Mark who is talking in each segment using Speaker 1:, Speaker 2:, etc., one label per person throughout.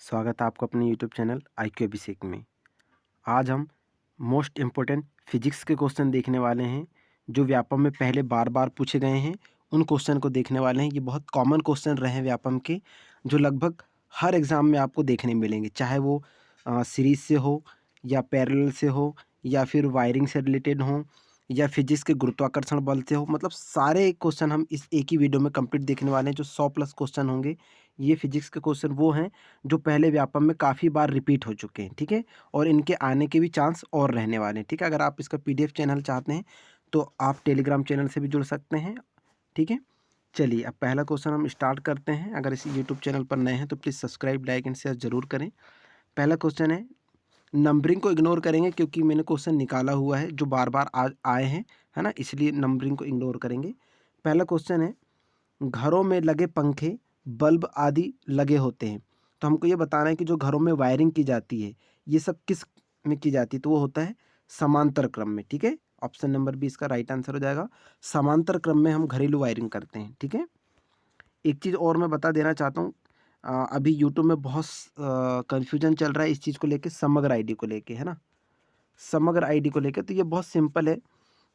Speaker 1: स्वागत है आपका अपने यूट्यूब चैनल IQ अभिषेक में। आज हम मोस्ट इम्पोर्टेंट फिजिक्स के क्वेश्चन देखने वाले हैं जो व्यापम में पहले बार बार पूछे गए हैं। उन क्वेश्चन को देखने वाले हैं। ये बहुत कॉमन क्वेश्चन रहे हैं व्यापम के, जो लगभग हर एग्ज़ाम में आपको देखने मिलेंगे, चाहे वो सीरीज से हो या पैरेलल से हो या फिर वायरिंग से रिलेटेड हो या फिजिक्स के गुरुत्वाकर्षण बल से हो। मतलब सारे क्वेश्चन हम इस एक ही वीडियो में कंप्लीट देखने वाले हैं। जो 100 प्लस क्वेश्चन होंगे, ये फिजिक्स के क्वेश्चन वो हैं जो पहले व्यापम में काफ़ी बार रिपीट हो चुके हैं, ठीक है? और इनके आने के भी चांस और रहने वाले हैं, ठीक है? अगर आप इसका PDF चैनल चाहते हैं तो आप टेलीग्राम चैनल से भी जुड़ सकते हैं, ठीक है? चलिए, अब पहला क्वेश्चन हम स्टार्ट करते हैं। अगर इस यूट्यूब चैनल पर नए हैं तो please subscribe, like and share ज़रूर करें। पहला क्वेश्चन है, नंबरिंग को इग्नोर करेंगे क्योंकि मैंने क्वेश्चन निकाला हुआ है जो बार-बार आए हैं, है ना? इसलिए नंबरिंग को इग्नोर करेंगे। पहला क्वेश्चन है, घरों में लगे पंखे, बल्ब आदि लगे होते हैं। तो हमको ये बताना है कि जो घरों में वायरिंग की जाती है, ये सब किस में की जाती है? तो वो होता है समांतर क्रम में, ठीक है? ऑप्शन नंबर बी इसका राइट आंसर हो जाएगा। समांतर क्रम में हम घरेलू वायरिंग करते हैं, ठीक है? एक चीज़ और मैं बता देना चाहता हूँ, अभी यूट्यूब में बहुत कन्फ्यूजन चल रहा है इस चीज़ को लेके, समग्र आईडी को लेके, है ना? समग्र आईडी को लेके तो ये बहुत सिंपल है।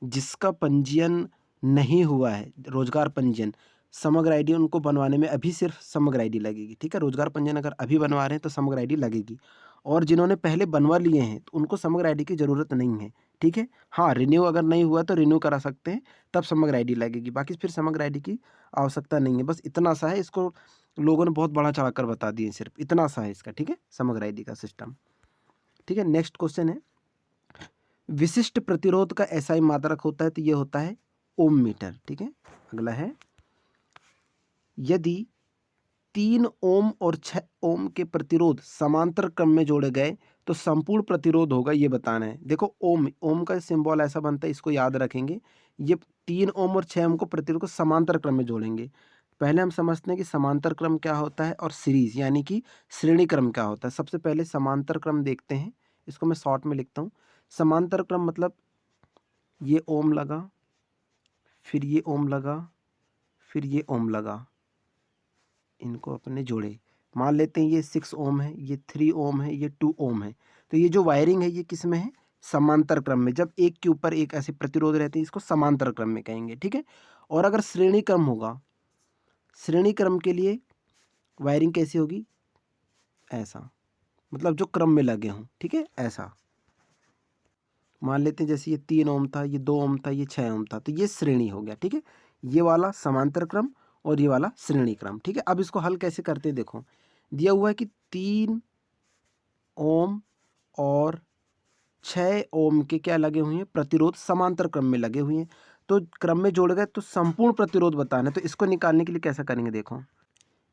Speaker 1: जिसका पंजीयन नहीं हुआ है, रोज़गार पंजीयन, समग्र आईडी उनको बनवाने में अभी सिर्फ समग्र आईडी लगेगी, ठीक है? रोज़गार पंजीयन अगर अभी बनवा रहे हैं तो समग्र आईडी लगेगी, और जिन्होंने पहले बनवा लिए हैं तो उनको समग्र आईडी की ज़रूरत नहीं है, ठीक है? हाँ, रिन्यू अगर नहीं हुआ तो रिन्यू करा सकते हैं, तब समग्र आईडी लगेगी, बाकी फिर समग्र आईडी की आवश्यकता नहीं है। बस इतना सा है, इसको लोगों ने बहुत बढ़ा-चढ़ा कर बता दिए, सिर्फ इतना सा है इसका, ठीक है? समग्र आईडी का सिस्टम, ठीक है? नेक्स्ट क्वेश्चन है, विशिष्ट प्रतिरोध का एसआई मात्रक होता है तो ये होता है ओम मीटर, ठीक है? अगला है, यदि 3 ओम और 6 ओम के प्रतिरोध समांतर क्रम में जोड़े गए तो संपूर्ण प्रतिरोध होगा, ये बताना है। देखो, ओम ओम का सिंबल ऐसा बनता है, इसको याद रखेंगे। ये 3 ओम और 6 ओम को प्रतिरोध को समांतर क्रम में जोड़ेंगे। पहले हम समझते हैं कि समांतर क्रम क्या होता है और सीरीज यानी कि श्रेणी क्रम क्या होता है। सबसे पहले समांतर क्रम देखते हैं, इसको मैं शॉर्ट में लिखता हूँ। समांतर क्रम मतलब ये ओम लगा, फिर ये ओम लगा, फिर ये ओम लगा, इनको अपने जोड़े। मान लेते हैं ये 6 ओम है, ये 3 ओम है, ये 2 ओम है। तो ये जो वायरिंग है ये किस में है? समांतर क्रम में। जब एक के ऊपर एक ऐसे प्रतिरोध रहते हैं, इसको समांतर क्रम में कहेंगे, ठीक है? और अगर श्रेणी क्रम होगा, श्रेणी क्रम के लिए वायरिंग कैसी होगी? ऐसा, मतलब जो क्रम में लगे हों, ठीक है? ऐसा। मान लेते हैं जैसे ये 3 ओम था, ये 2 ओम था, ये 6 ओम था, तो ये श्रेणी हो गया, ठीक है? ये वाला समांतर क्रम और ये वाला श्रेणी क्रम, ठीक है? अब इसको हल कैसे करते हैं देखो, दिया हुआ है कि 3 ओम और 6 ओम के क्या लगे हुए हैं? प्रतिरोध समांतर क्रम में लगे हुए हैं। तो क्रम में जोड़ गए तो संपूर्ण प्रतिरोध बताना है, तो इसको निकालने के लिए कैसा करेंगे देखो,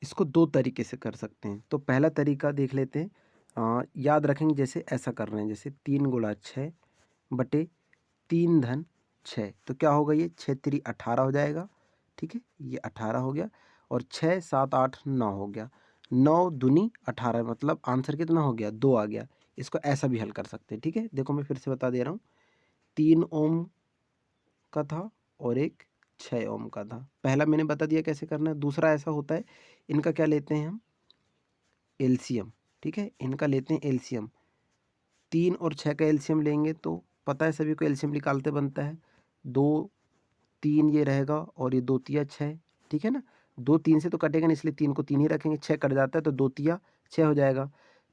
Speaker 1: इसको 2 तरीके से कर सकते हैं। तो पहला तरीका देख लेते हैं, याद रखेंगे जैसे ऐसा कर रहे हैं, जैसे 3 गुणा 6 बटे 3 धन 6, तो क्या होगा? ये 6 3 18 हो जाएगा, ठीक है? ये 18 हो गया, और 6 7 8 9 हो गया। 9 दूनी 18, मतलब आंसर कितना हो गया? 2 आ गया। इसको ऐसा भी हल कर सकते हैं, ठीक है? देखो, मैं फिर से बता दे रहा हूँ, 3 ओम का था और एक 6 ओम का था। पहला मैंने बता दिया कैसे करना है। दूसरा ऐसा होता है, इनका क्या लेते हैं हम? एलसीएम, ठीक है? इनका लेते हैं एलसीएम। 3 और 6 का एलसीएम लेंगे तो पता है सभी को, एलसीएम निकालते बनता है 2 3, ये रहेगा, और ये 2 तिया 6, ठीक है ना? 2 3 से तो कटेगा नहीं, इसलिए 3 को 3 ही रखेंगे, 6 कट जाता है तो 2 तिया 6 हो जाएगा।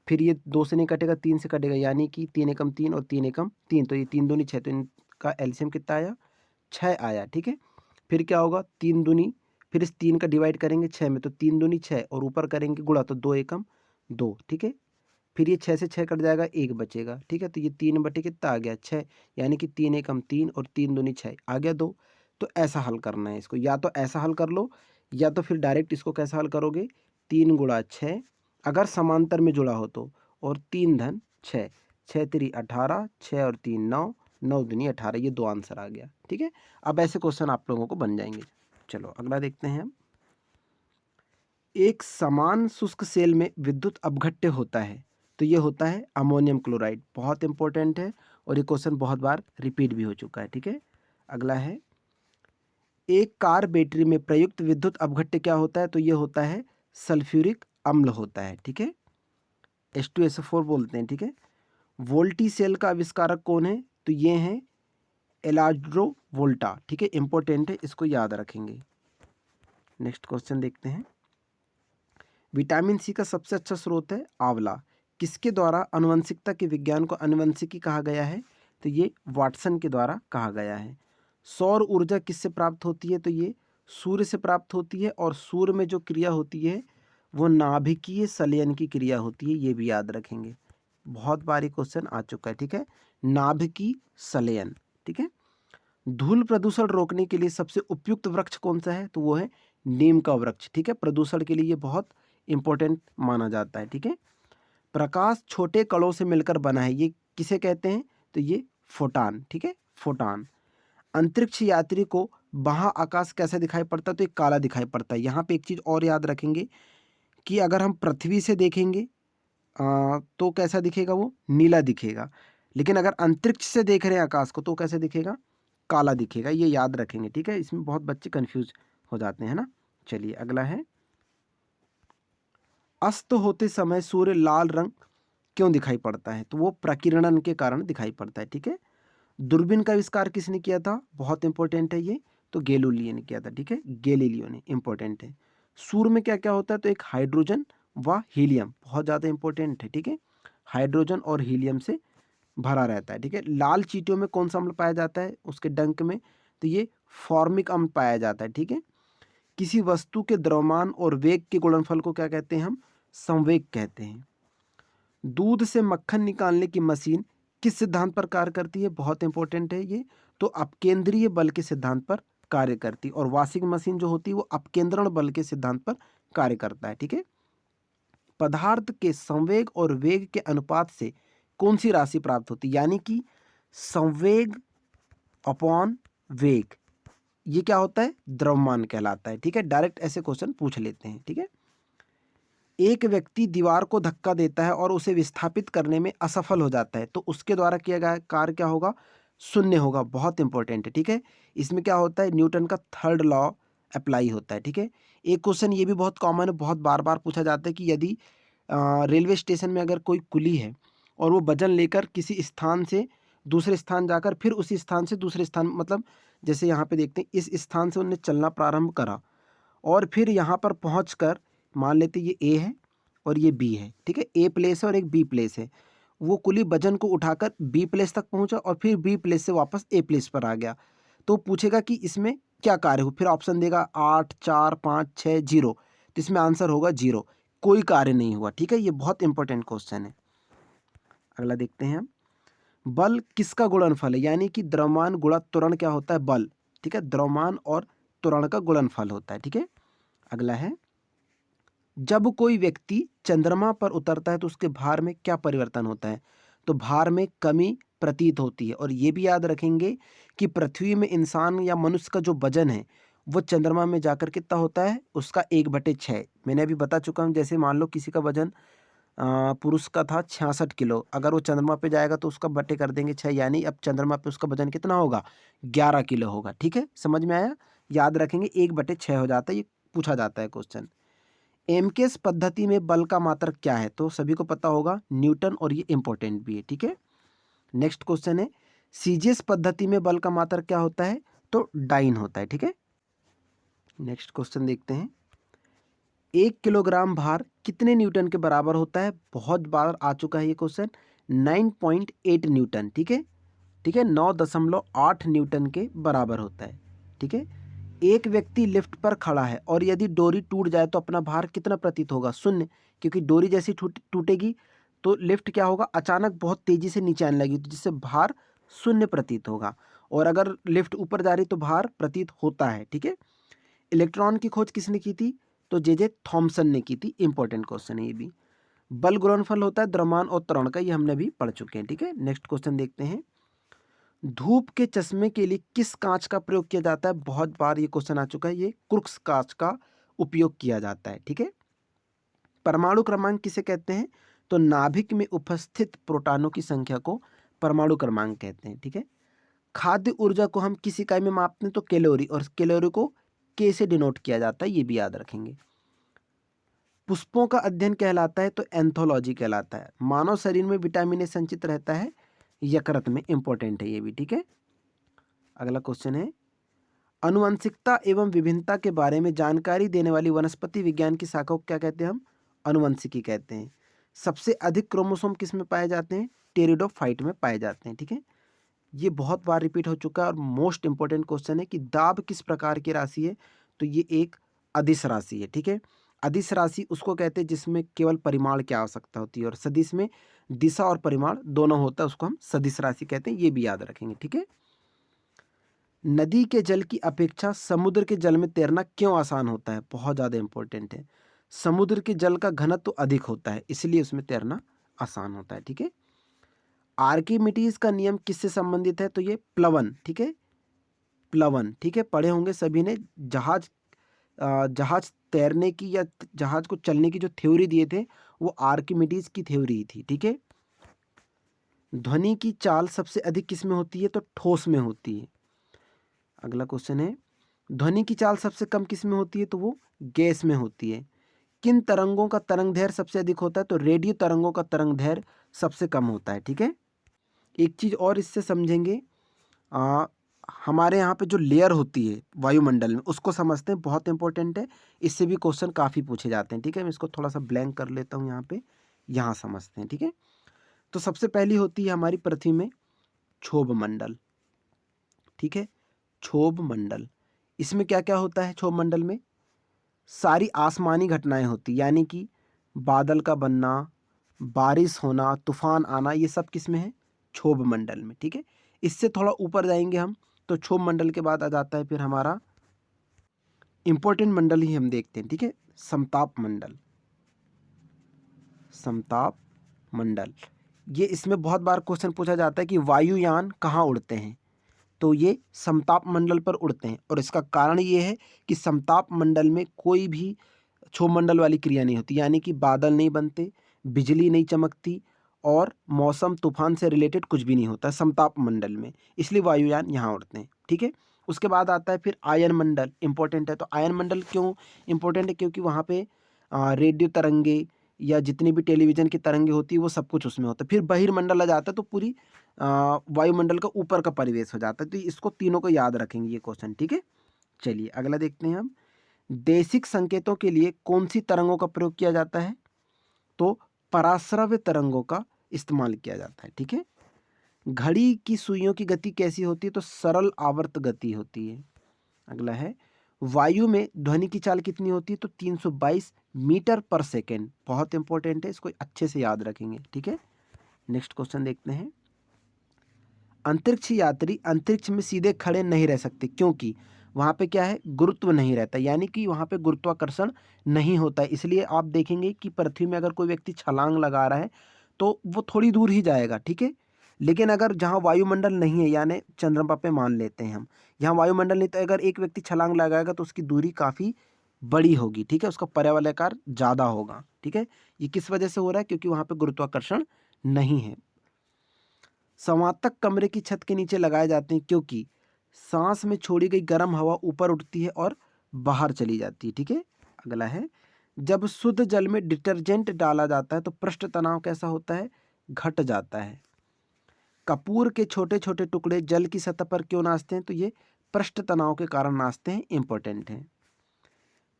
Speaker 1: फिर ये 2 से नहीं कटेगा, 3 से कटेगा, यानी कि 3 एकम 3 और 3 एकम 3, तो ये 3 दूनी 6, तो इनका एलसीएम कितना आया? 6 आया, ठीक है? फिर क्या होगा? 3 दूनी, फिर इस 3 का डिवाइड करेंगे 6 में, तो 3 दूनी 6, और ऊपर करेंगे गुणा, तो 2 एकम 2, ठीक है? फिर ये 6 से 6 कट जाएगा, 1 बचेगा, ठीक है? तो ये 3 बटे कितना आ गया? 6, यानी कि 3 एकम 3 और 3 दूनी 6, आ गया 2। तो ऐसा हल करना है इसको, या तो ऐसा हल कर लो, या तो फिर डायरेक्ट इसको कैसा हल करोगे? 3 गुणा 6 अगर समांतर में जुड़ा हो तो, और 3 धन 6, 6 3 18, 6 और 3 9, 9 दूनी 18, ये 2 आंसर आ गया, ठीक है? अब ऐसे क्वेश्चन आप लोगों को बन जाएंगे। चलो अगला देखते हैं हम। एक समान शुष्क सेल में विद्युत अपघट्य होता है तो ये होता है अमोनियम क्लोराइड। बहुत इंपॉर्टेंट है और ये क्वेश्चन बहुत बार रिपीट भी हो चुका है, ठीक है? अगला है, एक कार बैटरी में प्रयुक्त विद्युत अपघट्य क्या होता है? तो ये होता है सल्फ्यूरिक अम्ल होता है, ठीक है? H2SO4 बोलते हैं, ठीक है। वोल्टी सेल का आविष्कारक कौन है? तो ये हैं एलार्डो वोल्टा, ठीक है, इंपॉर्टेंट है, इसको याद रखेंगे। नेक्स्ट क्वेश्चन देखते हैं। विटामिन सी का सबसे अच्छा स्रोत है आंवला। किसके द्वारा आनुवंशिकता के विज्ञान को आनुवंशिकी कहा गया है? तो ये वाटसन के द्वारा कहा गया है। सौर ऊर्जा किससे प्राप्त होती है? तो ये सूर्य से प्राप्त होती है, और सूर्य में जो क्रिया होती है वो नाभिकीय संलयन की क्रिया होती है, ये भी याद रखेंगे। बहुत बारी क्वेश्चन आ चुका है, ठीक है, नाभिकीय संलयन, ठीक है। धूल प्रदूषण रोकने के लिए सबसे उपयुक्त वृक्ष कौन सा है? तो वो है नीम का वृक्ष, ठीक है। प्रदूषण के लिए ये बहुत इंपॉर्टेंट माना जाता है, ठीक है। प्रकाश छोटे कणों से मिलकर बना है, ये किसे कहते हैं? तो ये फोटान, ठीक है, फोटान। अंतरिक्ष यात्री को बाह्य आकाश कैसा दिखाई पड़ता है? तो ये काला दिखाई पड़ता है। यहाँ पे एक चीज और याद रखेंगे कि अगर हम पृथ्वी से देखेंगे तो कैसा दिखेगा? वो नीला दिखेगा। लेकिन अगर अंतरिक्ष से देख रहे हैं आकाश को तो कैसे दिखेगा? काला दिखेगा। ये याद रखेंगे, ठीक है। इसमें बहुत बच्चे कंफ्यूज हो जाते हैं ना। चलिए अगला है, अस्त होते समय सूर्य लाल रंग क्यों दिखाई पड़ता है? तो वो प्रकीर्णन के कारण दिखाई पड़ता है, ठीक है। दूरबीन का आविष्कार किसने किया था? बहुत इंपॉर्टेंट है ये, तो गैलीलियो ने किया था, ठीक है, गैलीलियो ने, इंपॉर्टेंट है। सूर्य में क्या क्या होता है? तो एक हाइड्रोजन व हीलियम, बहुत ज़्यादा इंपॉर्टेंट है, ठीक है। हाइड्रोजन और हीलियम से भरा रहता है, ठीक है। लाल चींटियों में कौन सा अम्ल पाया जाता है उसके डंक में? तो ये फॉर्मिक अम्ल पाया जाता है, ठीक है। किसी वस्तु के द्रव्यमान और वेग के गुणनफल को क्या कहते हैं? हम संवेग कहते हैं। दूध से मक्खन निकालने की मशीन किस सिद्धांत पर कार्य करती है? बहुत इंपॉर्टेंट है ये, तो अपकेंद्रीय बल के सिद्धांत पर कार्य करती है। और वॉशिंग मशीन जो होती है वो अपकेंद्रण बल के सिद्धांत पर कार्य करता है, ठीक है। पदार्थ के संवेग और वेग के अनुपात से कौन सी राशि प्राप्त होती है? यानी कि संवेग अपॉन वेग, ये क्या होता है? द्रव्यमान कहलाता है, ठीक है। डायरेक्ट ऐसे क्वेश्चन पूछ लेते हैं, ठीक है। एक व्यक्ति दीवार को धक्का देता है और उसे विस्थापित करने में असफल हो जाता है, तो उसके द्वारा किया गया कार्य क्या होगा? शून्य होगा। बहुत इंपॉर्टेंट है, ठीक है। इसमें क्या होता है? न्यूटन का थर्ड लॉ अप्लाई होता है, ठीक है। एक क्वेश्चन ये भी बहुत कॉमन है, बहुत बार बार पूछा जाता है कि यदि रेलवे स्टेशन में अगर कोई कुली है और वो वजन लेकर किसी स्थान से दूसरे स्थान जाकर फिर उसी स्थान से दूसरे स्थान, मतलब जैसे यहाँ पे देखते हैं इस स्थान से उन्हें चलना प्रारंभ करा और फिर यहाँ पर पहुँचकर मान लेते ये ए है और ये बी है, ठीक है। ए प्लेस है और एक बी प्लेस है। वो कुली वजन को उठाकर बी प्लेस तक पहुंचा और फिर बी प्लेस से वापस ए प्लेस पर आ गया, तो पूछेगा कि इसमें क्या कार्य हो। फिर ऑप्शन देगा 8, 4, 5, 6, 0, तो इसमें आंसर होगा 0, कोई कार्य नहीं हुआ, ठीक है। ये बहुत इंपॉर्टेंट क्वेश्चन है। अगला देखते हैं हम, बल किसका गुणनफल है? यानी कि द्रव्यमान गुणा त्वरण क्या होता है? बल, ठीक है। द्रव्यमान और त्वरण का गुणनफल होता है, ठीक है। अगला है, जब कोई व्यक्ति चंद्रमा पर उतरता है तो उसके भार में क्या परिवर्तन होता है? तो भार में कमी प्रतीत होती है। और ये भी याद रखेंगे कि पृथ्वी में इंसान या मनुष्य का जो वजन है वो चंद्रमा में जाकर कितना होता है? उसका 1/6। मैंने अभी बता चुका हूँ। जैसे मान लो किसी का वजन पुरुष का था 66 किलो, अगर वो चंद्रमा पे जाएगा तो उसका बटे कर देंगे 6, यानी अब चंद्रमा पे उसका वजन कितना होगा? 11 किलो होगा, ठीक है। समझ में आया? याद रखेंगे 1/6 हो जाता है, ये पूछा जाता है क्वेश्चन। एमकेएस पद्धति में बल का मात्रक क्या है? तो सभी को पता होगा न्यूटन, और ये इंपॉर्टेंट भी है, ठीक है। नेक्स्ट क्वेश्चन है, सीजीएस पद्धति में बल का मात्रक क्या होता है? तो डाइन होता है, ठीक है। नेक्स्ट क्वेश्चन देखते हैं, 1 किलोग्राम भार कितने न्यूटन के बराबर होता है? बहुत बार आ चुका है ये क्वेश्चन, 9.8 न्यूटन, ठीक है, ठीक है, 9.8 न्यूटन के बराबर होता है, ठीक है। एक व्यक्ति लिफ्ट पर खड़ा है और यदि डोरी टूट जाए तो अपना भार कितना प्रतीत होगा? शून्य, क्योंकि डोरी जैसी टूटेगी तो लिफ्ट क्या होगा? अचानक बहुत तेजी से नीचे आने लगेगी, तो जिससे भार शून्य प्रतीत होगा। और अगर लिफ्ट ऊपर जा रही तो भार प्रतीत होता है, ठीक है। इलेक्ट्रॉन की खोज किसने की थी? तो जे थॉमसन ने की थी। इंपॉर्टेंट क्वेश्चन है ये भी। बल गुणनफल होता है द्रव्यमान और त्वरण का, ये हमने भी पढ़ चुके हैं, ठीक है। नेक्स्ट क्वेश्चन देखते हैं, धूप के चश्मे के लिए किस कांच का प्रयोग किया जाता है? बहुत बार ये क्वेश्चन आ चुका है, ये क्रुक्स कांच का उपयोग किया जाता है, ठीक है। परमाणु क्रमांक किसे कहते हैं? तो नाभिक में उपस्थित प्रोटॉनों की संख्या को परमाणु क्रमांक कहते हैं, ठीक है। खाद्य ऊर्जा को हम किस इकाई में मापते हैं? तो कैलोरी, और कैलोरी को के से डिनोट किया जाता है, ये भी याद रखेंगे। पुष्पों का अध्ययन कहलाता है तो एंथोलॉजी कहलाता है। मानव शरीर में विटामिन ए संचित रहता है यकृत में, इंपॉर्टेंट है ये भी, ठीक है। अगला क्वेश्चन है, आनुवंशिकता एवं विभिन्नता के बारे में जानकारी देने वाली वनस्पति विज्ञान की शाखा को क्या कहते हैं हम? आनुवंशिकी कहते हैं। सबसे अधिक क्रोमोसोम किस में पाए जाते हैं? टेरिडोफाइट में पाए जाते हैं, ठीक है। ये बहुत बार रिपीट हो चुका है और मोस्ट इंपॉर्टेंट क्वेश्चन है कि दाब किस प्रकार की राशि है? तो ये एक अदिश राशि है, ठीक है। अदिश राशि उसको कहते हैं जिसमें केवल परिमाण की आवश्यकता होती है, और सदिश में दिशा और परिमाण दोनों होता है, उसको हम सदिश राशि कहते हैं। ये भी याद रखेंगे, ठीक है। नदी के जल की अपेक्षा समुद्र के जल में तैरना क्यों आसान होता है? बहुत ज़्यादा इंपॉर्टेंट है। समुद्र के जल का घनत्व तो अधिक होता है, इसलिए उसमें तैरना आसान होता है, ठीक है। आर्किमिडीज का नियम किससे संबंधित है? तो ये प्लवन, ठीक है, प्लवन, ठीक है, पढ़े होंगे सभी ने। जहाज तैरने की या जहाज को चलने की जो थ्योरी दिए थे वो आर्किमिडीज की थ्योरी थी, ठीक है। ध्वनि की चाल सबसे अधिक किस में होती है? तो ठोस में होती है। अगला क्वेश्चन है, ध्वनि की चाल सबसे कम किस में होती है? तो वो गैस में होती है। किन तरंगों का तरंग दैर्घ्य सबसे अधिक होता है? तो रेडियो तरंगों का तरंग दैर्घ्य सबसे कम होता है, ठीक है। एक चीज़ और इससे समझेंगे, आ, हमारे यहाँ पे जो लेयर होती है वायुमंडल में उसको समझते हैं, बहुत इंपॉर्टेंट है। इससे भी क्वेश्चन काफ़ी पूछे जाते हैं, ठीक है। मैं इसको थोड़ा सा ब्लैंक कर लेता हूँ यहाँ पे, यहाँ समझते हैं, ठीक है। तो सबसे पहली होती है हमारी पृथ्वी में क्षोभ मंडल, ठीक है। क्षोभ मंडल, इसमें क्या क्या होता है? क्षोभ मंडल में सारी आसमानी घटनाएं होती, यानी कि बादल का बनना, बारिश होना, तूफान आना, ये सब किस में है? क्षोभ मंडल में, ठीक है। इससे थोड़ा ऊपर जाएंगे हम तो क्षोभ मंडल के बाद आ जाता है फिर हमारा इंपॉर्टेंट मंडल ही हम देखते हैं, ठीक है, समताप मंडल। समताप मंडल, ये इसमें बहुत बार क्वेश्चन पूछा जाता है कि वायुयान कहाँ उड़ते हैं? तो ये समताप मंडल पर उड़ते हैं, और इसका कारण ये है कि समताप मंडल में कोई भी क्षोभ मंडल वाली क्रिया नहीं होती, यानी कि बादल नहीं बनते, बिजली नहीं चमकती, और मौसम तूफान से रिलेटेड कुछ भी नहीं होता समताप मंडल में, इसलिए वायुयान यहाँ उड़ते हैं, ठीक है। उसके बाद आता है फिर आयन मंडल, इंपॉर्टेंट है। तो आयन मंडल क्यों इंपॉर्टेंट है? क्योंकि वहाँ पे रेडियो तरंगे या जितनी भी टेलीविजन की तरंगे होती है वो सब कुछ उसमें होता है। फिर बहिर्मंडल आ जाता है तो पूरी वायुमंडल का ऊपर का परिवेश हो जाता है। तो इसको तीनों को याद रखेंगे ये क्वेश्चन, ठीक है। चलिए अगला देखते हैं हम, देशिक संकेतों के लिए कौन सी तरंगों का प्रयोग किया जाता है? तो पराश्रव्य तरंगों का इस्तेमाल किया जाता है, ठीक है। घड़ी की सुइयों की गति कैसी होती है? तो सरल आवर्त गति होती है। अगला है, वायु में ध्वनि की चाल कितनी होती है? तो 322 मीटर पर सेकेंड, बहुत इंपॉर्टेंट है, इसको अच्छे से याद रखेंगे, ठीक है। नेक्स्ट क्वेश्चन देखते हैं, अंतरिक्ष यात्री अंतरिक्ष में सीधे खड़े नहीं रह सकते, क्योंकि वहाँ पे क्या है? गुरुत्व नहीं रहता, यानी कि वहाँ पे गुरुत्वाकर्षण नहीं होता है। इसलिए आप देखेंगे कि पृथ्वी में अगर कोई व्यक्ति छलांग लगा रहा है तो वो थोड़ी दूर ही जाएगा, ठीक है। लेकिन अगर जहाँ वायुमंडल नहीं है, यानी चंद्रमा पे मान लेते हैं हम, यहाँ वायुमंडल नहीं, तो अगर एक व्यक्ति छलांग लगाएगा तो उसकी दूरी काफ़ी बड़ी होगी, ठीक है, उसका पर्यावलयाकार ज़्यादा होगा, ठीक है। ये किस वजह से हो रहा है? क्योंकि वहाँ पे गुरुत्वाकर्षण नहीं है। संवातक कमरे की छत के नीचे लगाए जाते हैं, क्योंकि सांस में छोड़ी गई गर्म हवा ऊपर उठती है और बाहर चली जाती है, ठीक है। अगला है, जब शुद्ध जल में डिटर्जेंट डाला जाता है तो पृष्ठ तनाव कैसा होता है? घट जाता है। कपूर के छोटे छोटे टुकड़े जल की सतह पर क्यों नाचते हैं? तो ये पृष्ठ तनाव के कारण नाचते हैं, इंपॉर्टेंट है।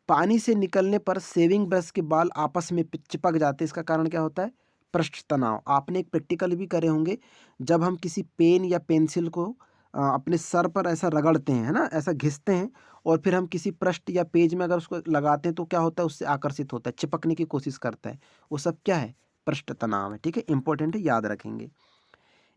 Speaker 1: पानी से निकलने पर सेविंग ब्रश के बाल आपस में चिपक जाते हैं, इसका कारण क्या होता है? पृष्ठ तनाव। आपने एक प्रैक्टिकल भी करे होंगे, जब हम किसी पेन या पेंसिल को अपने सर पर ऐसा रगड़ते हैं, है ना, ऐसा घिसते हैं, और फिर हम किसी पृष्ठ या पेज में अगर उसको लगाते हैं तो क्या होता है? उससे आकर्षित होता है, चिपकने की कोशिश करता है, वो सब क्या है? पृष्ठ तनाव है, ठीक है, इंपॉर्टेंट है, याद रखेंगे।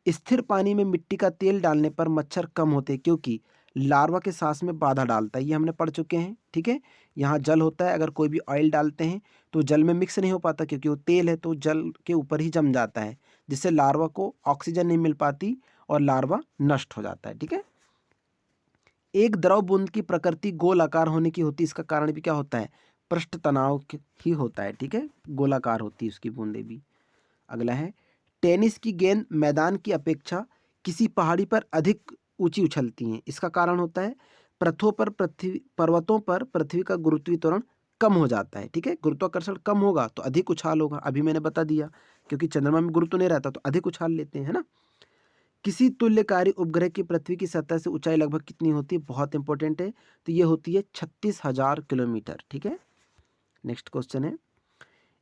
Speaker 1: स्थिर पानी में मिट्टी का तेल डालने पर मच्छर कम होते हैं, क्योंकि लार्वा के सांस में बाधा डालता है, ये हमने पढ़ चुके हैं, ठीक है। यहाँ जल होता है, अगर कोई भी ऑयल डालते हैं तो जल में मिक्स नहीं हो पाता, क्योंकि वो तेल है तो जल के ऊपर ही जम जाता है, जिससे लार्वा को ऑक्सीजन नहीं मिल पाती और लार्वा नष्ट हो जाता है, ठीक है। एक द्रव बूंद की प्रकृति गोलाकार होने की होती है, इसका कारण भी क्या होता है? पृष्ठ तनाव ही होता है, ठीक है, गोलाकार होती है उसकी बूंदें भी। अगला है, टेनिस की गेंद मैदान की अपेक्षा किसी पहाड़ी पर अधिक ऊंची उछलती हैं, इसका कारण होता है पर्वतों पर पृथ्वी का गुरुत्वीकरण कम हो जाता है, ठीक है। गुरुत्वाकर्षण कम होगा तो अधिक उछाल होगा, अभी मैंने बता दिया, क्योंकि चंद्रमा में गुरुत्व नहीं रहता तो अधिक उछाल लेते हैं, है ना। किसी तुल्यकारी उपग्रह की पृथ्वी की सतह से ऊंचाई लगभग कितनी होती है, बहुत इंपॉर्टेंट है, तो ये होती है 36,000 किलोमीटर, ठीक है। नेक्स्ट क्वेश्चन है,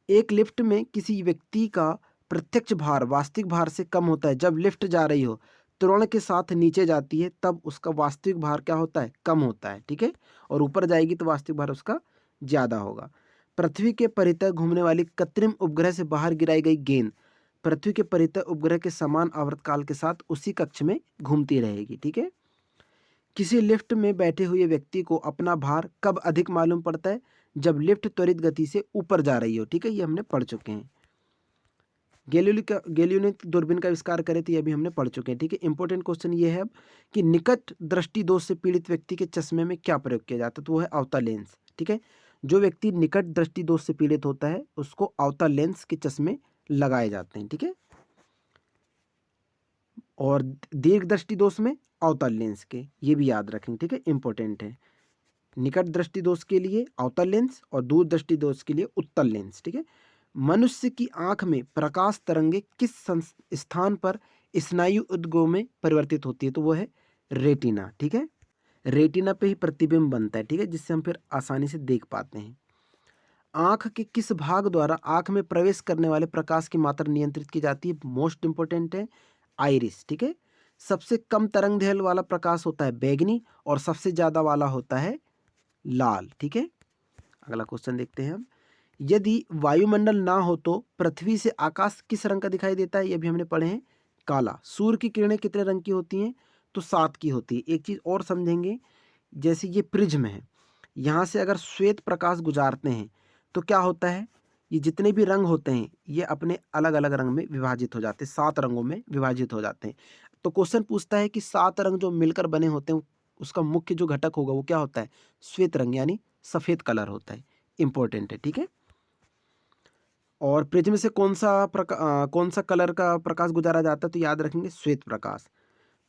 Speaker 1: एक लिफ्ट में किसी व्यक्ति का प्रत्यक्ष भार वास्तविक भार से कम होता है जब लिफ्ट जा रही हो, त्वरण के साथ नीचे जाती है तब उसका वास्तविक भार क्या होता है, कम होता है, ठीक है। और ऊपर जाएगी तो वास्तविक भार उसका ज्यादा होगा। पृथ्वी के परितः घूमने वाली कृत्रिम उपग्रह से बाहर गिराई गई गेंद पृथ्वी के परितः उपग्रह के समान आवर्तकाल के साथ उसी कक्ष में घूमती रहेगी, ठीक है। किसी लिफ्ट में बैठे हुए व्यक्ति को अपना भार कब अधिक मालूम पड़ता है, जब लिफ्ट त्वरित गति से ऊपर जा रही हो, ठीक है। ये हमने पढ़ चुके हैं। गैलीलियो ने दूरबीन का आविष्कार करे थे, ये भी हमने पढ़ चुके हैं, ठीक है। इंपॉर्टेंट क्वेश्चन ये है अब कि निकट दृष्टि दोष से पीड़ित व्यक्ति के चश्मे में क्या प्रयोग किया जाता है, तो वो है अवतल लेंस, ठीक है। जो व्यक्ति निकट दृष्टि दोष से पीड़ित होता है उसको अवतल लेंस के चश्मे लगाए जाते हैं, ठीक है। और दीर्घ दृष्टि दोष में अवतल लेंस के, ये भी याद रखेंगे, ठीक है, इंपॉर्टेंट है। निकट दृष्टि दोष के लिए अवतल लेंस और दूर दृष्टि दोष के लिए उत्तल लेंस, ठीक है। मनुष्य की आंख में प्रकाश तरंगे किस स्थान पर स्नायु उद्गों में परिवर्तित होती है, तो वो है रेटिना, ठीक है। रेटिना पे ही प्रतिबिंब बनता है, ठीक है, जिससे हम फिर आसानी से देख पाते हैं। आंख के किस भाग द्वारा आंख में प्रवेश करने वाले प्रकाश की मात्रा नियंत्रित की जाती है, मोस्ट इंपोर्टेंट है आइरिस, ठीक है। सबसे कम तरंग दैर्घ्य वाला प्रकाश होता है बैंगनी और सबसे ज्यादा वाला होता है लाल, ठीक है। अगला क्वेश्चन देखते हैं हम, यदि वायुमंडल ना हो तो पृथ्वी से आकाश किस रंग का दिखाई देता है, ये भी हमने पढ़े हैं, काला। सूर्य की किरणें कितने रंग की होती हैं, तो 7 की होती है। एक चीज और समझेंगे, जैसे ये प्रिज्म है, यहाँ से अगर श्वेत प्रकाश गुजारते हैं तो क्या होता है, ये जितने भी रंग होते हैं ये अपने अलग अलग रंग में विभाजित हो जाते हैं, 7 रंगों में विभाजित हो जाते हैं। तो क्वेश्चन पूछता है कि 7 रंग जो मिलकर बने होते हैं उसका मुख्य जो घटक होगा वो क्या होता है, श्वेत रंग यानी सफेद कलर होता है, इंपॉर्टेंट है, ठीक है। और प्रिज्म से कौन सा कलर का प्रकाश गुजारा जाता है, तो याद रखेंगे श्वेत प्रकाश।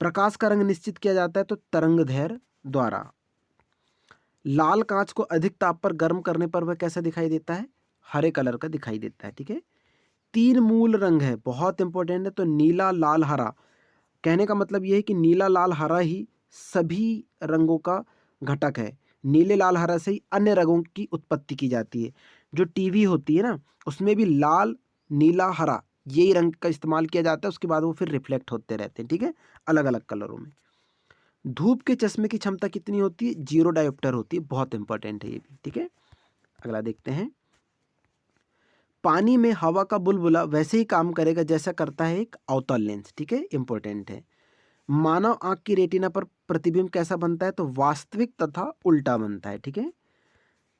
Speaker 1: प्रकाश का रंग निश्चित किया जाता है तो तरंग दैर्घ्य द्वारा। लाल कांच को अधिक ताप पर गर्म करने पर वह कैसा दिखाई देता है, हरे कलर का दिखाई देता है, ठीक है। 3 मूल रंग है, बहुत इंपॉर्टेंट है, तो नीला लाल हरा। कहने का मतलब यह है कि नीला लाल हरा ही सभी रंगों का घटक है। नीले लाल हरा से ही अन्य रंगों की उत्पत्ति की जाती है। जो टीवी होती है ना उसमें भी लाल नीला हरा यही रंग का इस्तेमाल किया जाता है, उसके बाद वो फिर रिफ्लेक्ट होते रहते हैं, ठीक है, अलग अलग कलरों में। धूप के चश्मे की क्षमता कितनी होती है, 0 डायोप्टर होती है, बहुत इंपॉर्टेंट है ये भी, ठीक है। अगला देखते हैं, पानी में हवा का बुलबुला वैसे ही काम करेगा जैसा करता है एक अवतल लेंस, ठीक है, इंपॉर्टेंट है। मानव आंख की रेटिना पर प्रतिबिंब कैसा बनता है, तो वास्तविक तथा उल्टा बनता है, ठीक है।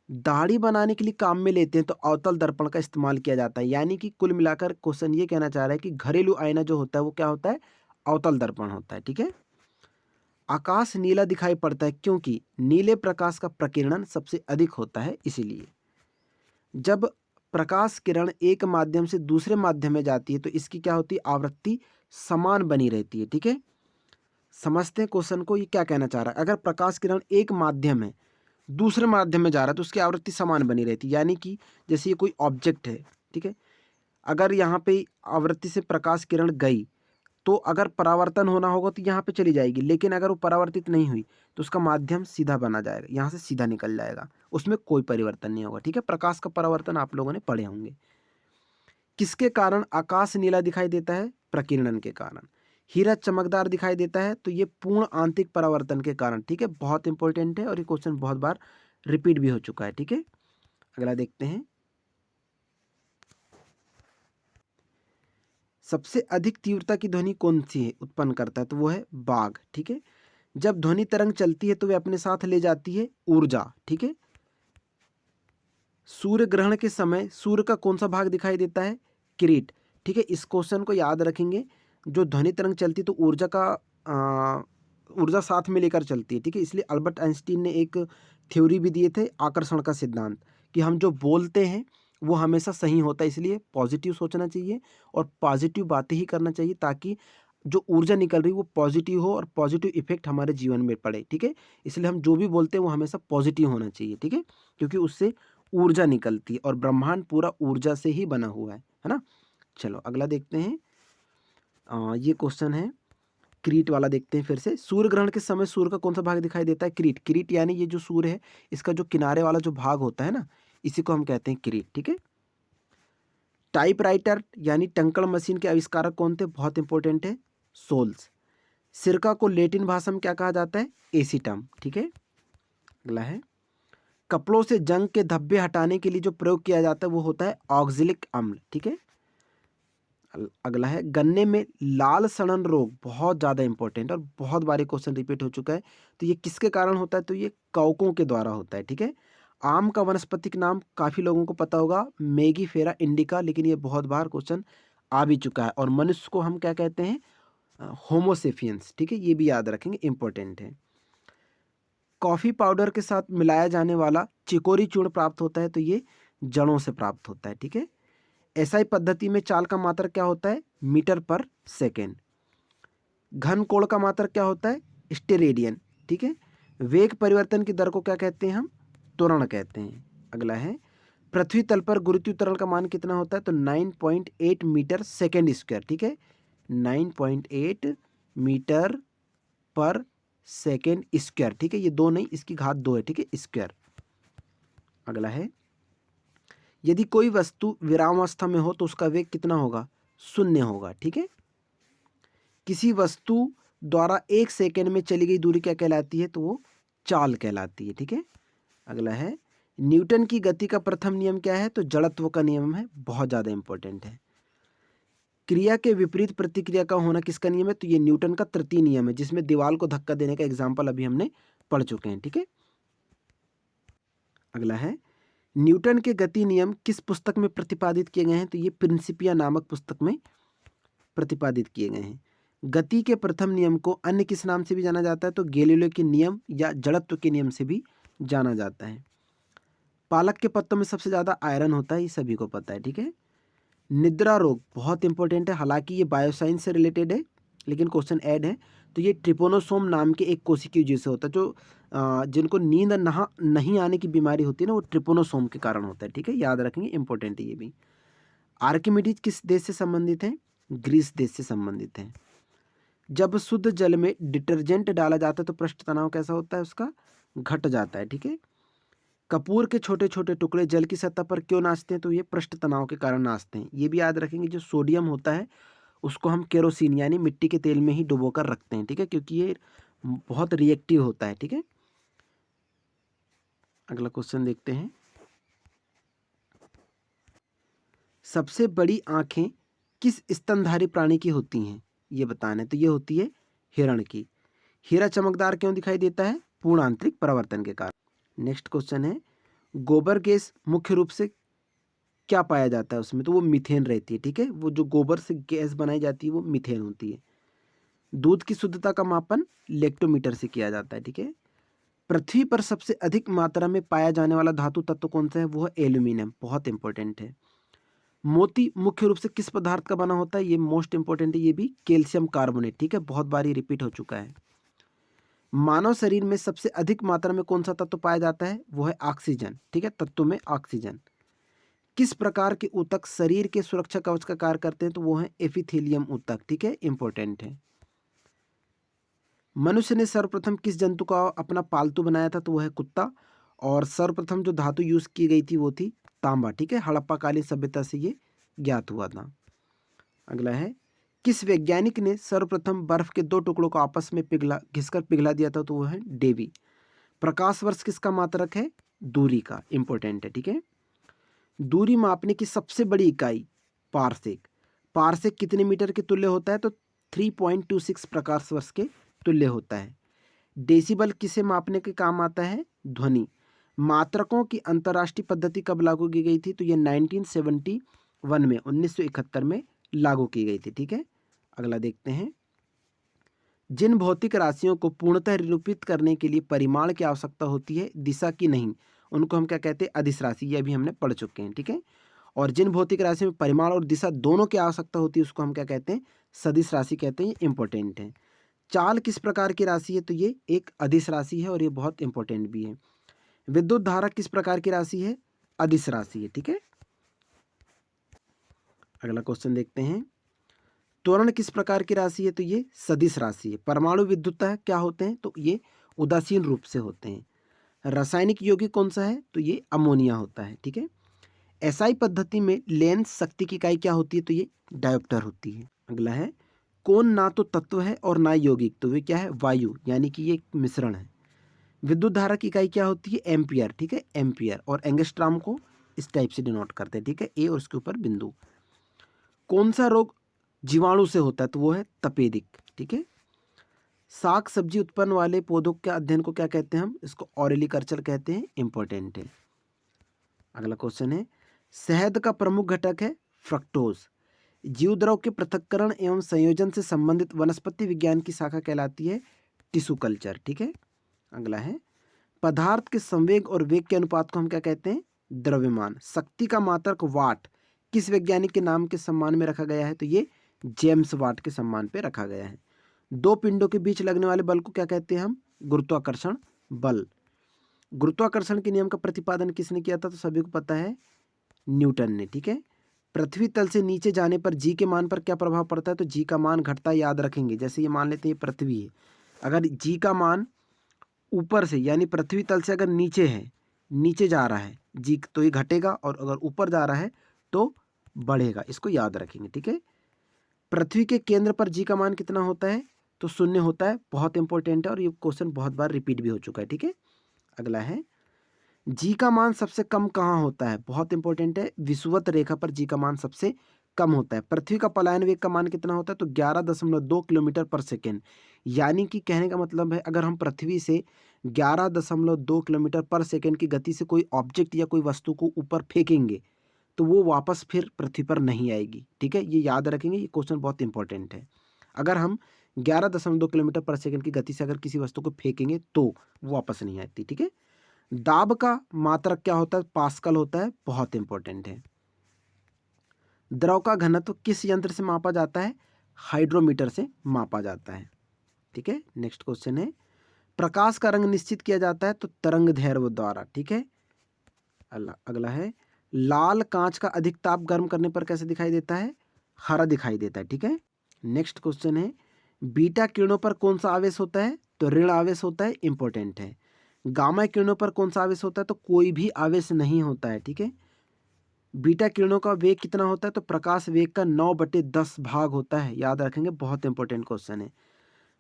Speaker 1: दाढ़ी बनाने के लिए काम में लेते हैं तो अवतल दर्पण का इस्तेमाल किया जाता है, यानी कि कुल मिलाकर क्वेश्चन ये कहना चाह रहा है कि घरेलू आईना जो होता है वो क्या होता है, अवतल दर्पण होता है, ठीक है। आकाश नीला दिखाई पड़ता है क्योंकि नीले प्रकाश का प्रकीर्णन सबसे अधिक होता है, इसीलिए। जब प्रकाश किरण एक माध्यम से दूसरे माध्यम में जाती है तो इसकी क्या होती है, आवृत्ति समान बनी रहती है, ठीक है। समझते हैं क्वेश्चन को, ये क्या कहना चाह रहा है। अगर प्रकाश किरण एक माध्यम है दूसरे माध्यम में जा रहा है तो उसकी आवृत्ति समान बनी रहती है, यानी कि जैसे ये कोई ऑब्जेक्ट है, ठीक है, अगर यहाँ पे आवृत्ति से प्रकाश किरण गई तो अगर परावर्तन होना होगा तो यहाँ पे चली जाएगी, लेकिन अगर वो परावर्तित नहीं हुई तो उसका माध्यम सीधा बना जाएगा, यहाँ से सीधा निकल जाएगा, उसमें कोई परिवर्तन नहीं होगा, ठीक है। प्रकाश का परावर्तन आप लोगों ने पढ़े होंगे। किसके कारण आकाश नीला दिखाई देता है, प्रकीर्णन के कारण। हीरा चमकदार दिखाई देता है तो ये पूर्ण आंतरिक परावर्तन के कारण, ठीक है, बहुत इंपॉर्टेंट है और ये क्वेश्चन बहुत बार रिपीट भी हो चुका है, ठीक है। अगला देखते हैं, सबसे अधिक तीव्रता की ध्वनि कौन सी है उत्पन्न करता है, तो वो है बाघ, ठीक है। जब ध्वनि तरंग चलती है तो वे अपने साथ ले जाती है ऊर्जा, ठीक है। सूर्य ग्रहण के समय सूर्य का कौन सा भाग दिखाई देता है, किरीट, ठीक है। इस क्वेश्चन को याद रखेंगे, जो ध्वनि तरंग चलती तो ऊर्जा साथ में लेकर चलती है, ठीक है। इसलिए अल्बर्ट आइंस्टीन ने एक थ्योरी भी दिए थे, आकर्षण का सिद्धांत, कि हम जो बोलते हैं वो हमेशा सही होता है, इसलिए पॉजिटिव सोचना चाहिए और पॉजिटिव बातें ही करना चाहिए, ताकि जो ऊर्जा निकल रही है वो पॉजिटिव हो और पॉजिटिव इफेक्ट हमारे जीवन में पड़े, ठीक है। इसलिए हम जो भी बोलते हैं वो हमेशा पॉजिटिव होना चाहिए, ठीक है, क्योंकि उससे ऊर्जा निकलती है और ब्रह्मांड पूरा ऊर्जा से ही बना हुआ है ना। चलो अगला देखते हैं। ये क्वेश्चन है क्रीट वाला, देखते हैं फिर से। सूर्य ग्रहण के समय सूर्य का कौन सा भाग दिखाई देता है? क्रीट। क्रीट यानी ये जो सूर्य है इसका जो किनारे वाला जो भाग होता है ना, इसी को हम कहते हैं क्रीट, ठीक है। टाइपराइटर यानी टंकण मशीन के आविष्कारक कौन थे? बहुत इंपॉर्टेंट है, सोल्स। सिरका को लैटिन भाषा में क्या कहा जाता है? एसीटम, ठीक है। अगला है, कपड़ों से जंग के धब्बे हटाने के लिए जो प्रयोग किया जाता है वो होता है ऑक्जेलिक अम्ल, ठीक है। अगला है, गन्ने में लाल सड़न रोग, बहुत ज़्यादा इंपॉर्टेंट और बहुत बार क्वेश्चन रिपीट हो चुका है। तो ये किसके कारण होता है? तो ये कवकों के द्वारा होता है, ठीक है। आम का वानस्पतिक नाम काफ़ी लोगों को पता होगा, मेगीफेरा इंडिका, लेकिन ये बहुत बार क्वेश्चन आ भी चुका है। और मनुष्य को हम क्या कहते हैं? होमोसेपियंस, ठीक है, ये भी याद रखेंगे, इंपॉर्टेंट है। कॉफ़ी पाउडर के साथ मिलाया जाने वाला चिकोरी चूर्ण प्राप्त होता है, तो ये जड़ों से प्राप्त होता है, ठीक है। एसआई पद्धति में चाल का मात्रक क्या होता है? मीटर पर सेकेंड। घन कोण का मात्रक क्या होता है? स्टेरेडियन, ठीक है। वेग परिवर्तन की दर को क्या कहते हैं हम? त्वरण कहते हैं। अगला है, पृथ्वी तल पर गुरुत्वीय त्वरण का मान कितना होता है? तो 9.8 मीटर सेकेंड स्क्वायर, ठीक है। 9.8 मीटर पर सेकेंड स्क्वायर, ठीक है। ये दो नहीं, इसकी घात 2 है, ठीक है, स्क्वायर। अगला है, यदि कोई वस्तु विरामावस्था में हो तो उसका वेग कितना होगा? 0 होगा, ठीक है। किसी वस्तु द्वारा 1 सेकेंड में चली गई दूरी क्या कहलाती है? तो वो चाल कहलाती है, ठीक है। अगला है, न्यूटन की गति का प्रथम नियम क्या है? तो जड़त्व का नियम है, बहुत ज़्यादा इंपॉर्टेंट है। क्रिया के विपरीत प्रतिक्रिया का होना किसका नियम है? तो ये न्यूटन का तृतीय नियम है, जिसमें दीवार को धक्का देने का एग्जाम्पल अभी हमने पढ़ चुके हैं, ठीक है। अगला है, न्यूटन के गति नियम किस पुस्तक में प्रतिपादित किए गए हैं? तो ये प्रिंसिपिया नामक पुस्तक में प्रतिपादित किए गए हैं। गति के प्रथम नियम को अन्य किस नाम से भी जाना जाता है? तो गैलीलियो के नियम या जड़त्व के नियम से भी जाना जाता है। पालक के पत्तों में सबसे ज़्यादा आयरन होता है, ये सभी को पता है, ठीक है। निद्रा रोग बहुत इंपॉर्टेंट है, हालांकि ये बायोसाइंस से रिलेटेड है, लेकिन क्वेश्चन ऐड है। तो ये ट्रिपोनोसोम नाम के एक कोशिकीय वजह से होता है। जो जिनको नींद नहीं आने की बीमारी होती है ना, वो ट्रिपोनोसोम के कारण होता है, ठीक है, याद रखेंगे, इंपॉर्टेंट है ये भी। आर्किमिडीज किस देश से संबंधित है? ग्रीस देश से संबंधित है। जब शुद्ध जल में डिटर्जेंट डाला जाता है तो पृष्ठ तनाव कैसा होता है? उसका घट जाता है, ठीक है। कपूर के छोटे छोटे टुकड़े जल की सतह पर क्यों नाचते हैं? तो ये पृष्ठ तनाव के कारण नाचते हैं। ये भी याद रखेंगे, जो सोडियम होता है उसको हम केरोसिन यानी मिट्टी के तेल में ही डुबोकर रखते हैं, ठीक है, क्योंकि ये बहुत रिएक्टिव होता है, ठीक है। अगला क्वेश्चन देखते हैं। सबसे बड़ी आंखें किस स्तनधारी प्राणी की होती हैं? ये बताना है। तो ये होती है हिरण की। हीरा चमकदार क्यों दिखाई देता है? पूर्ण आंतरिक परावर्तन के कारण। नेक्स्ट क्वेश्चन है, गोबर गैस मुख्य रूप से क्या पाया जाता है उसमें? तो वो मीथेन रहती है, ठीक है। वो जो गोबर से गैस बनाई जाती है वो मीथेन होती है। दूध की शुद्धता का मापन लेक्टोमीटर से किया जाता है, ठीक है। पृथ्वी पर सबसे अधिक मात्रा में पाया जाने वाला धातु तत्व कौन सा है? वो है एल्यूमिनियम, बहुत इंपॉर्टेंट है। मोती मुख्य रूप से किस पदार्थ का बना होता है? ये मोस्ट इंपॉर्टेंट है, ये भी कैल्शियम कार्बोनेट, ठीक है, बहुत बार ये रिपीट हो चुका है। मानव शरीर में सबसे अधिक मात्रा में कौन सा तत्व पाया जाता है? वो है ऑक्सीजन, ठीक है, तत्वों में ऑक्सीजन। किस प्रकार के ऊतक शरीर के सुरक्षा कवच का कार्य करते हैं? तो वो है एपिथेलियम ऊतक, ठीक है, इंपॉर्टेंट है। मनुष्य ने सर्वप्रथम किस जंतु का अपना पालतू बनाया था? तो वो है कुत्ता। और सर्वप्रथम जो धातु यूज की गई थी वो थी तांबा, ठीक है, हड़प्पाकालीन सभ्यता से ये ज्ञात हुआ था। अगला है, किस वैज्ञानिक ने सर्वप्रथम बर्फ के दो टुकड़ों को आपस में घिसकर पिघला दिया था? तो वो है डेवी। प्रकाश वर्ष किसका मात्रक है? दूरी का, इंपॉर्टेंट है, ठीक है। दूरी मापने की सबसे बड़ी इकाई पारसेक। पारसेक कितने मीटर के तुल्य होता है? तो 3.26 प्रकाश वर्ष के तुल्य होता है। डेसिबल किसे मापने के काम आता है? ध्वनि। मात्रकों की अंतर्राष्ट्रीय पद्धति कब लागू की गई थी? तो ये 1971 में, 1971 में लागू की गई थी, ठीक है। अगला देखते हैं, जिन भौतिक राशियों को पूर्णतः निरूपित करने के लिए परिमाण की आवश्यकता होती है, दिशा की नहीं, उनको हम क्या कहते हैं? अदिश राशि। ये अभी हमने पढ़ चुके हैं, ठीक है। और जिन भौतिक राशि में परिमाण और दिशा दोनों की आवश्यकता होती है उसको हम क्या कहते हैं? सदिश राशि कहते हैं, ये इंपॉर्टेंट है। चाल किस प्रकार की राशि है? तो ये एक अदिश राशि है और ये बहुत इंपॉर्टेंट भी है। विद्युत धारा किस प्रकार की राशि है? अदिश राशि है। ठीक है, अगला क्वेश्चन देखते हैं। त्वरण किस प्रकार की राशि है? तो ये सदिश राशि है। परमाणु विद्युतः क्या होते हैं? तो ये उदासीन रूप से होते हैं। रासायनिक यौगिक कौन सा है? तो ये अमोनिया होता है। ठीक है, एसआई पद्धति में लेंस शक्ति की इकाई क्या होती है? तो ये डायोप्टर होती है। अगला है, कौन ना तो तत्व है और ना यौगिक? तो वे क्या है? वायु, यानी कि ये एक मिश्रण है। विद्युत धारा की इकाई क्या होती है? एम्पियर। ठीक है, एम्पियर, और एंगस्ट्रॉम को इस टाइप से डिनोट करते हैं। ठीक है, ए और उसके ऊपर बिंदु। कौन सा रोग जीवाणु से होता है? तो वो है तपेदिक। ठीक है, साग सब्जी उत्पन्न वाले पौधों के अध्ययन को क्या कहते हैं? हम इसको ऑरेलिकल्चर कहते हैं। इंपॉर्टेंट है। अगला क्वेश्चन है, शहद का प्रमुख घटक है फ्रक्टोज। जीवद्रव के पृथक्करण एवं संयोजन से संबंधित वनस्पति विज्ञान की शाखा कहलाती है टिश्यू कल्चर। ठीक है, अगला है, पदार्थ के संवेग और वेग के अनुपात को हम क्या कहते हैं? द्रव्यमान। शक्ति का मात्रक वाट किस वैज्ञानिक के नाम के सम्मान में रखा गया है? तो ये जेम्स वाट के सम्मान पे रखा गया है। दो पिंडों के बीच लगने वाले बल को क्या कहते हैं हम? गुरुत्वाकर्षण बल। गुरुत्वाकर्षण के नियम का प्रतिपादन किसने किया था? तो सभी को पता है, न्यूटन ने। ठीक है, पृथ्वी तल से नीचे जाने पर जी के मान पर क्या प्रभाव पड़ता है? तो जी का मान घटता है। याद रखेंगे, जैसे ये मान लेते हैं ये पृथ्वी है, अगर जी का मान ऊपर से यानी पृथ्वी तल से अगर नीचे है, नीचे जा रहा है जी, तो ये घटेगा, और अगर ऊपर जा रहा है तो बढ़ेगा। इसको याद रखेंगे। ठीक है, पृथ्वी के केंद्र पर जी का मान कितना होता है? तो 0 होता है। बहुत इंपॉर्टेंट है और ये क्वेश्चन बहुत बार रिपीट भी हो चुका है। ठीक है, अगला है, जी का मान सबसे कम कहाँ होता है? बहुत इंपॉर्टेंट है, विषुवत रेखा पर जी का मान सबसे कम होता है। पृथ्वी का पलायन वेग का मान कितना होता है? तो 11.2 किलोमीटर पर सेकेंड। यानी कि कहने का मतलब है, अगर हम पृथ्वी से 11.2 किलोमीटर पर सेकेंड की गति से कोई ऑब्जेक्ट या कोई वस्तु को ऊपर फेंकेंगे तो वो वापस फिर पृथ्वी पर नहीं आएगी। ठीक है, ये याद रखेंगे, ये क्वेश्चन बहुत इंपॉर्टेंट है। अगर हम 11.2 किलोमीटर पर सेकेंड की गति से अगर किसी वस्तु को फेंकेंगे तो वो वापस नहीं आती। ठीक है, दाब का मात्रक क्या होता है? पास्कल होता है। बहुत इंपॉर्टेंट है। द्रव का घनत्व किस यंत्र से मापा जाता है? हाइड्रोमीटर से मापा जाता है। ठीक है, नेक्स्ट क्वेश्चन है, प्रकाश का रंग निश्चित किया जाता है तो तरंग दैर्ध्य द्वारा। ठीक है, अगला है, लाल कांच का अधिक ताप गर्म करने पर कैसे दिखाई देता है? हरा दिखाई देता है। ठीक है, नेक्स्ट क्वेश्चन है, बीटा किरणों पर कौन सा आवेश होता है? तो ऋण आवेश होता है। इंपॉर्टेंट है। गामा किरणों पर कौन सा आवेश होता है? तो कोई भी आवेश नहीं होता है। ठीक है, बीटा किरणों का वेग कितना होता है? तो प्रकाश वेग का 9/10 भाग होता है। याद रखेंगे, बहुत इंपॉर्टेंट क्वेश्चन है।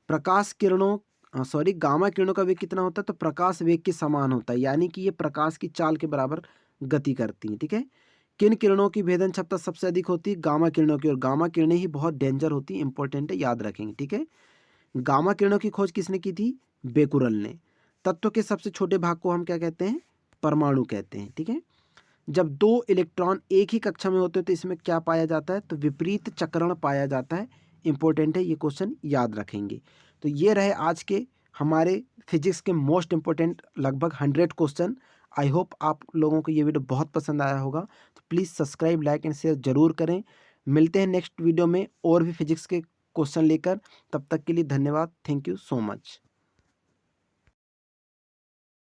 Speaker 1: प्रकाश किरणों गामा किरणों का वेग कितना होता है? तो प्रकाश वेग के समान होता है, यानी कि ये प्रकाश की चाल के बराबर गति करती हैं। ठीक है, किन किरणों की भेदन क्षमता सबसे अधिक होती है? गामा किरणों की, और गामा किरणें ही बहुत डेंजर होती हैं। इंपॉर्टेंट है, याद रखेंगे। ठीक है, गामा किरणों की खोज किसने की थी? बेकुरल ने। तत्व के सबसे छोटे भाग को हम क्या कहते हैं? परमाणु कहते हैं। ठीक है, जब दो इलेक्ट्रॉन एक ही कक्षा में होते हैं तो इसमें क्या पाया जाता है? तो विपरीत चक्रण पाया जाता है। इंपॉर्टेंट है, ये क्वेश्चन याद रखेंगे। तो ये रहे आज के हमारे फिजिक्स के मोस्ट इंपॉर्टेंट लगभग 100 क्वेश्चन। आई होप आप लोगों को ये वीडियो बहुत पसंद आया होगा। तो please subscribe, like and share जरूर करें। मिलते हैं नेक्स्ट वीडियो में और भी फिजिक्स के क्वेश्चन लेकर। तब तक के लिए धन्यवाद। Thank you so much.